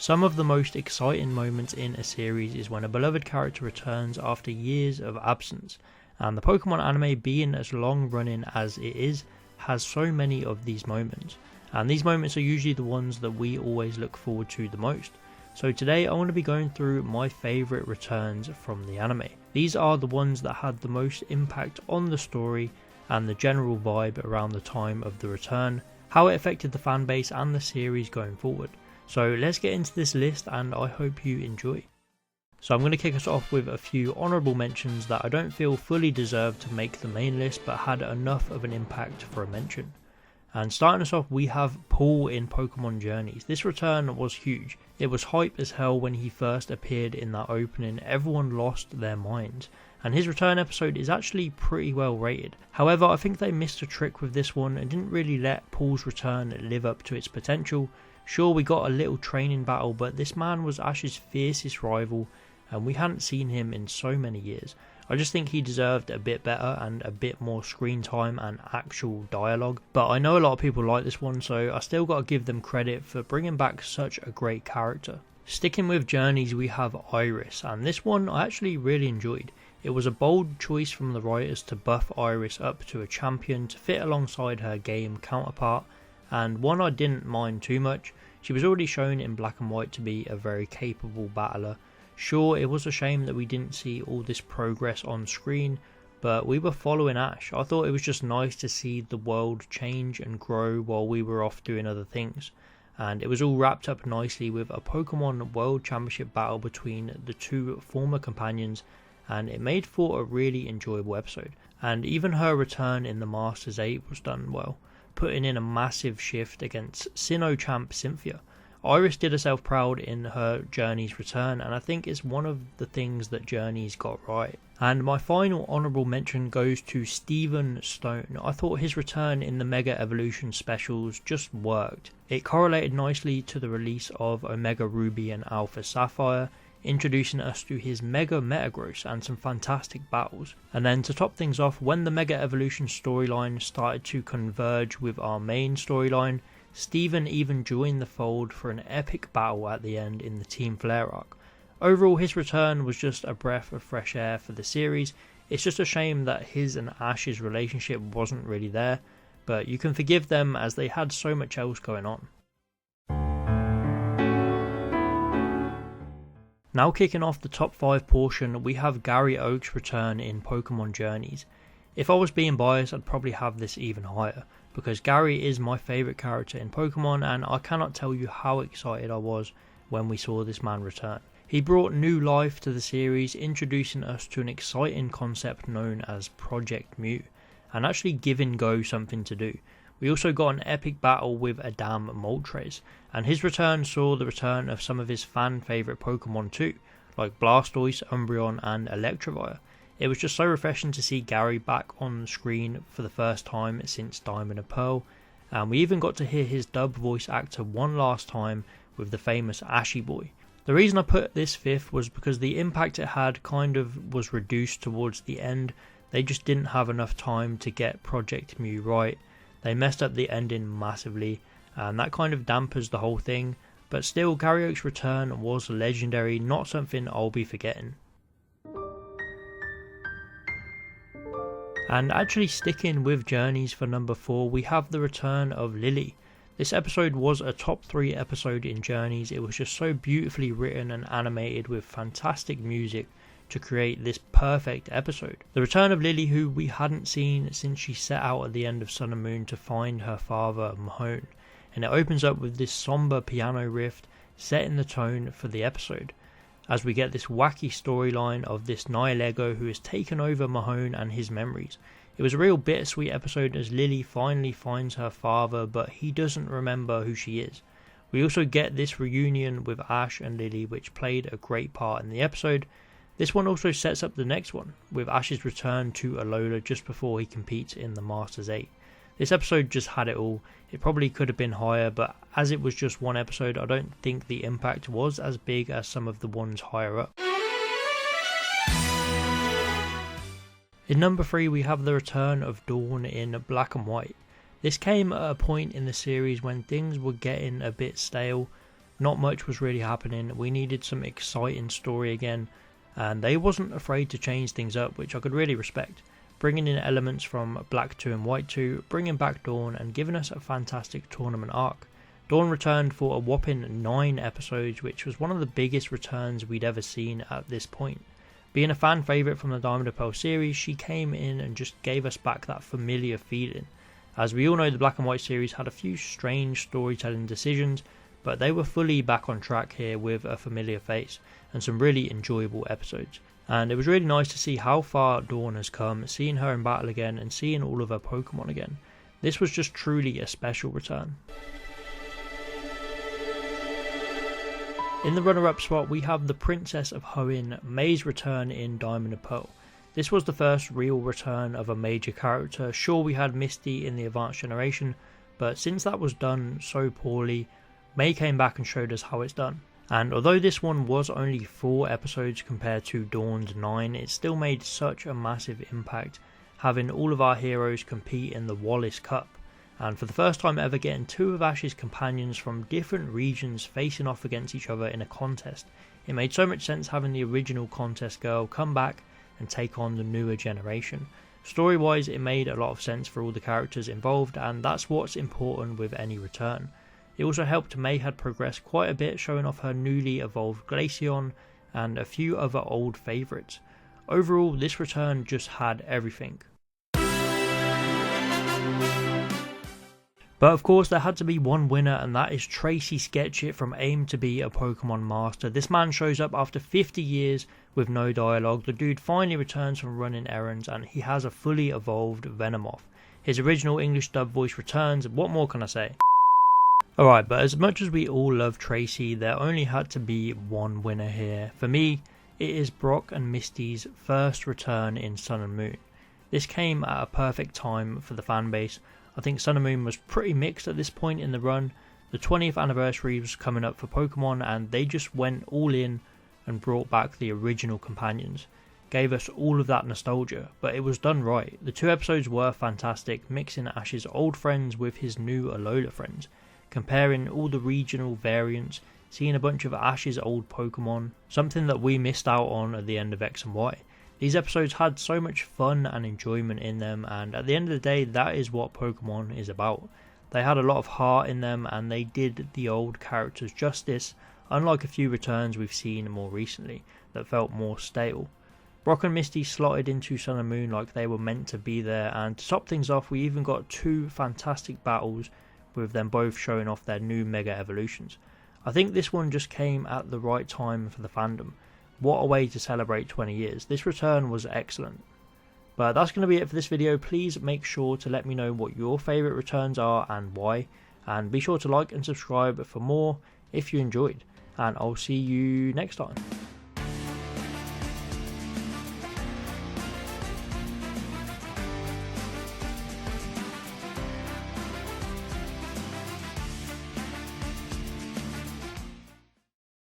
Some of the most exciting moments in a series is when a beloved character returns after years of absence, and the Pokemon anime, being as long running as it is, has so many of these moments, and these moments are usually the ones that we always look forward to the most. So today I want to be going through my favourite returns from the anime. These are the ones that had the most impact on the story and the general vibe around the time of the return, how it affected the fanbase and the series going forward. So let's get into this list and I hope you enjoy. So I'm going to kick us off with a few honourable mentions that I don't feel fully deserve to make the main list but had enough of an impact for a mention. And starting us off, we have Paul in Pokémon Journeys. This return was huge. It was hype as hell when he first appeared in that opening. Everyone lost their minds. And his return episode is actually pretty well rated. However, I think they missed a trick with this one and didn't really let Paul's return live up to its potential. Sure, we got a little training battle, but this man was Ash's fiercest rival and we hadn't seen him in so many years. I just think he deserved a bit better and a bit more screen time and actual dialogue. But I know a lot of people like this one, so I still got to give them credit for bringing back such a great character. Sticking with Journeys, we have Iris, and this one I actually really enjoyed. It was a bold choice from the writers to buff Iris up to a champion to fit alongside her game counterpart, and one I didn't mind too much. She was already shown in Black and White to be a very capable battler. Sure, it was a shame that we didn't see all this progress on screen, but we were following Ash. I thought it was just nice to see the world change and grow while we were off doing other things. And it was all wrapped up nicely with a Pokemon World Championship battle between the two former companions, and it made for a really enjoyable episode. And even her return in the Masters 8 was done well, putting in a massive shift against Sinnoh champ Cynthia. Iris did herself proud in her Journeys return, and I think it's one of the things that Journeys got right. And my final honourable mention goes to Stephen Stone. I thought his return in the Mega Evolution specials just worked. It correlated nicely to the release of Omega Ruby and Alpha Sapphire, introducing us to his Mega Metagross and some fantastic battles. And then to top things off, when the Mega Evolution storyline started to converge with our main storyline, Stephen even joined the fold for an epic battle at the end in the Team Flare arc. Overall, his return was just a breath of fresh air for the series. It's just a shame that his and Ash's relationship wasn't really there, but you can forgive them as they had so much else going on. Now kicking off the top 5 portion, we have Gary Oak's return in Pokémon Journeys. If I was being biased, I'd probably have this even higher, because Gary is my favourite character in Pokemon and I cannot tell you how excited I was when we saw this man return. He brought new life to the series, introducing us to an exciting concept known as Project Mew, and actually giving Go something to do. We also got an epic battle with Adam Moltres, and his return saw the return of some of his fan favourite Pokemon too, like Blastoise, Umbreon and Electivire. It was just so refreshing to see Gary back on screen for the first time since Diamond and Pearl, and we even got to hear his dub voice actor one last time with the famous Ashy Boy. The reason I put this 5th was because the impact it had kind of was reduced towards the end. They just didn't have enough time to get Project Mew right. They messed up the ending massively, and that kind of dampers the whole thing, but still Gary Oak's return was legendary, not something I'll be forgetting. And actually sticking with Journeys for number 4, we have the return of Lily. This episode was a top 3 episode in Journeys. It was just so beautifully written and animated with fantastic music to create this perfect episode. The return of Lily, who we hadn't seen since she set out at the end of Sun and Moon to find her father Mahone, and it opens up with this somber piano riff setting the tone for the episode, as we get this wacky storyline of this Niall Ego who has taken over Mahone and his memories. It was a real bittersweet episode as Lily finally finds her father, but he doesn't remember who she is. We also get this reunion with Ash and Lily, which played a great part in the episode. This one also sets up the next one, with Ash's return to Alola just before he competes in the Masters 8. This episode just had it all. It probably could have been higher, but as it was just one episode, I don't think the impact was as big as some of the ones higher up. In number 3, we have the return of Dawn in Black and White. This came at a point in the series when things were getting a bit stale. not much was really happening. We needed some exciting story again, and they wasn't afraid to change things up, which I could really respect, bringing in elements from Black 2 and White 2, bringing back Dawn and giving us a fantastic tournament arc. Dawn returned for a whopping 9 episodes, which was one of the biggest returns we'd ever seen at this point. Being a fan favourite from the Diamond and Pearl series, she came in and just gave us back that familiar feeling. As we all know, the Black and White series had a few strange storytelling decisions, but they were fully back on track here with a familiar face and some really enjoyable episodes. And it was really nice to see how far Dawn has come, seeing her in battle again and seeing all of her Pokemon again. This was just truly a special return. In the runner-up spot, we have the Princess of Hoenn, May's return in Diamond and Pearl. This was the first real return of a major character. Sure, we had Misty in the Advanced Generation, but since that was done so poorly, May came back and showed us how it's done. And although this one was only 4 episodes compared to Dawn's 9, it still made such a massive impact, having all of our heroes compete in the Wallace Cup. And for the first time ever, getting 2 of Ash's companions from different regions facing off against each other in a contest. It made so much sense having the original contest girl come back and take on the newer generation. Story wise, it made a lot of sense for all the characters involved, and that's what's important with any return. It also helped May had progressed quite a bit, showing off her newly evolved Glaceon and a few other old favourites. Overall, this return just had everything. But of course there had to be one winner, and that is Tracy Sketchit from Aim to Be a Pokemon Master. This man shows up after 50 years with no dialogue. The dude finally returns from running errands and he has a fully evolved Venomoth. His original English dub voice returns. What more can I say? Alright, but as much as we all love Tracy, there only had to be one winner here. For me, it is Brock and Misty's first return in Sun and Moon. This came at a perfect time for the fanbase. I think Sun and Moon was pretty mixed at this point in the run. The 20th anniversary was coming up for Pokemon and they just went all in and brought back the original companions. Gave us all of that nostalgia, but it was done right. The 2 episodes were fantastic, mixing Ash's old friends with his new Alola friends, comparing all the regional variants, seeing a bunch of Ash's old Pokemon, something that we missed out on at the end of X and Y. These episodes had so much fun and enjoyment in them, and at the end of the day, that is what Pokemon is about. They had a lot of heart in them and they did the old characters justice, unlike a few returns we've seen more recently that felt more stale. Brock and Misty slotted into Sun and Moon like they were meant to be there, and to top things off, we even got 2 fantastic battles with them both showing off their new Mega Evolutions. I think this one just came at the right time for the fandom. What a way to celebrate 20 years. This return was excellent. But that's going to be it for this video. Please make sure to let me know what your favourite returns are and why. And be sure to like and subscribe for more if you enjoyed. And I'll see you next time.